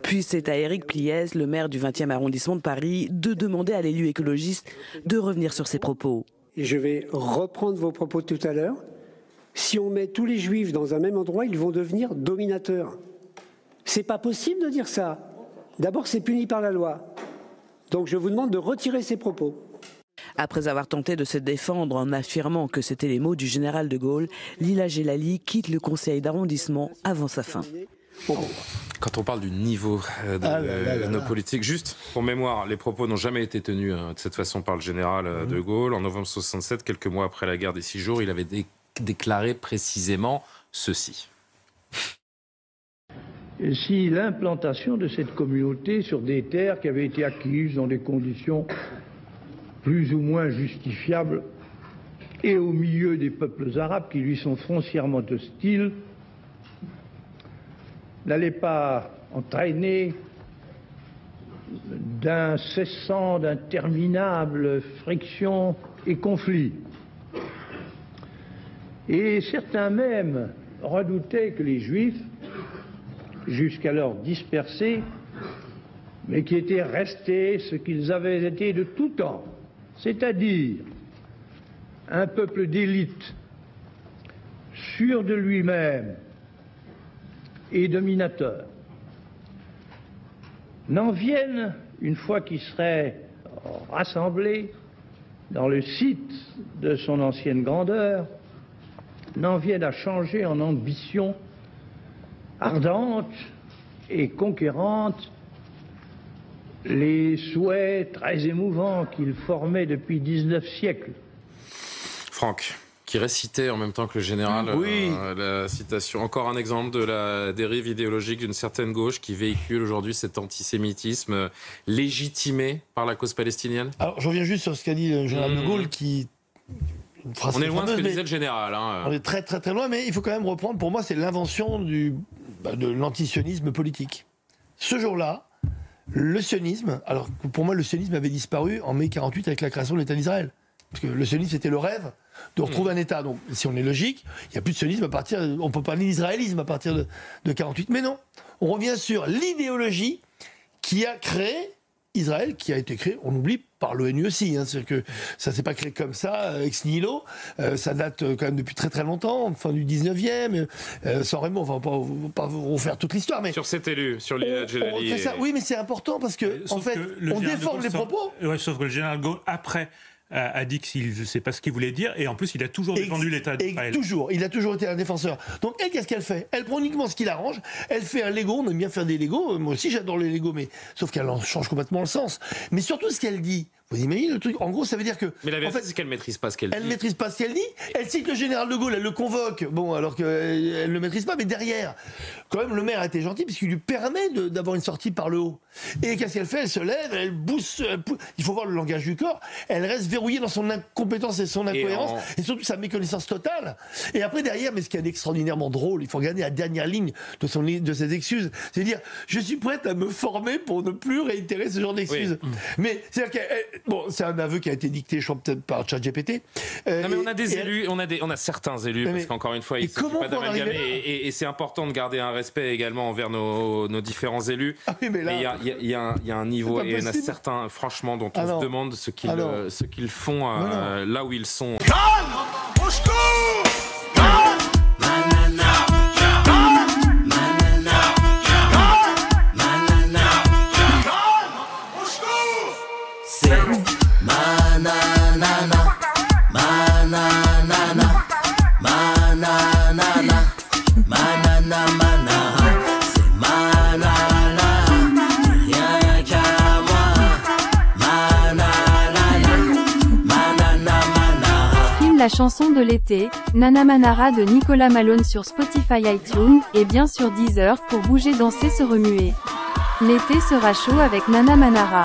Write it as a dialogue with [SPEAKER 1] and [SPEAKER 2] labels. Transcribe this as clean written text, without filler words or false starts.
[SPEAKER 1] Puis c'est à Éric Pliez, le maire du 20e arrondissement de Paris, de demander à l'élu écologiste de revenir sur ses propos.
[SPEAKER 2] Et je vais reprendre vos propos de tout à l'heure. Si on met tous les juifs dans un même endroit, ils vont devenir dominateurs. C'est pas possible de dire ça. D'abord, c'est puni par la loi. Donc je vous demande de retirer ces propos.
[SPEAKER 1] Après avoir tenté de se défendre en affirmant que c'était les mots du général de Gaulle, Lila Gelali quitte le conseil d'arrondissement avant sa fin.
[SPEAKER 3] Quand on parle du niveau de nos politiques, juste pour mémoire, les propos n'ont jamais été tenus de cette façon par le général de Gaulle. En novembre 67, quelques mois après la guerre des 6 jours, il avait déclaré précisément ceci.
[SPEAKER 4] Si l'implantation de cette communauté sur des terres qui avaient été acquises dans des conditions plus ou moins justifiables et au milieu des peuples arabes qui lui sont foncièrement hostiles, n'allait pas entraîner d'interminables frictions et conflits. Et certains même redoutaient que les Juifs, jusqu'alors dispersés, mais qui étaient restés ce qu'ils avaient été de tout temps, c'est-à-dire un peuple d'élite, sûr de lui-même et dominateur, n'en viennent, une fois qu'ils seraient rassemblés dans le site de son ancienne grandeur, n'en viennent à changer en ambition ardente et conquérante les souhaits très émouvants qu'il formait depuis 19 siècles.
[SPEAKER 3] Franck, qui récitait en même temps que le général la citation. Encore un exemple de la dérive idéologique d'une certaine gauche qui véhicule aujourd'hui cet antisémitisme légitimé par la cause palestinienne.
[SPEAKER 5] Alors, je reviens juste sur ce qu'a dit le général de Gaulle qui...
[SPEAKER 3] On est loin de ce que disait le général.
[SPEAKER 5] On est très très très loin, mais il faut quand même reprendre. Pour moi, c'est l'invention de l'antisionisme politique. Ce jour-là, le sionisme, alors pour moi, le sionisme avait disparu en mai 48 avec la création de l'État d'Israël. Parce que le sionisme, c'était le rêve de retrouver un État. Donc, si on est logique, il n'y a plus de sionisme à partir... On ne peut pas parler d'israélisme à partir de 48. Mais non, on revient sur l'idéologie qui a créé Israël, qui a été créé, on oublie, par l'ONU aussi. C'est-à-dire que ça ne s'est pas créé comme ça, ex nihilo. Ça date quand même depuis très très longtemps, fin du 19e. Sans Raymond, on ne va pas refaire toute l'histoire. Mais
[SPEAKER 3] sur cet élu, sur Lila Gelali.
[SPEAKER 5] Oui, mais c'est important parce que, en fait, on déforme les propos.
[SPEAKER 6] Sauf que le général Gaulle, après, a dit que ne sait pas ce qu'il voulait dire, et en plus il a toujours défendu l'État d'Israël. Il a toujours été un défenseur. Donc elle, qu'est-ce qu'elle fait? Elle prend uniquement ce qui l'arrange, elle fait un Lego, on aime bien faire des Legos, moi aussi j'adore les Legos, mais sauf qu'elle en change complètement le sens. Mais surtout ce qu'elle dit, vous imaginez le truc, en gros ça veut dire que...
[SPEAKER 3] Mais la vérité c'est qu'elle ne maîtrise pas ce qu'elle dit.
[SPEAKER 5] Elle ne maîtrise pas ce qu'elle dit, elle cite le général de Gaulle, elle le convoque, bon alors qu'elle ne le maîtrise pas, mais derrière, quand même le maire a été gentil, puisqu'il lui permet d'avoir une sortie par le haut. Et qu'est-ce qu'elle fait? Elle se lève, elle pousse, il faut voir le langage du corps, elle reste verrouillée dans son incompétence et son incohérence, et surtout sa méconnaissance totale. Et après derrière, mais ce qui est extraordinairement drôle, il faut regarder la dernière ligne de ses excuses, c'est dire je suis prête à me former pour ne plus réitérer ce genre d'excuses. Oui. Mais c'est-à-dire que bon, c'est un aveu qui a été dicté, je crois peut-être par ChatGPT.
[SPEAKER 3] Non mais on a des élus, on a certains élus, parce qu'encore une fois, il ne s'agit pas d'amalgamer, et c'est important de garder un respect également envers nos différents élus. Ah oui, mais là, il y a un niveau, et il y en a certains, franchement, dont on se demande ce qu'ils font là où ils sont. Au secours!
[SPEAKER 7] La chanson de l'été, Nana Manara de Nicolas Malone sur Spotify, iTunes, et bien sûr Deezer pour bouger, danser, se remuer. L'été sera chaud avec Nana Manara.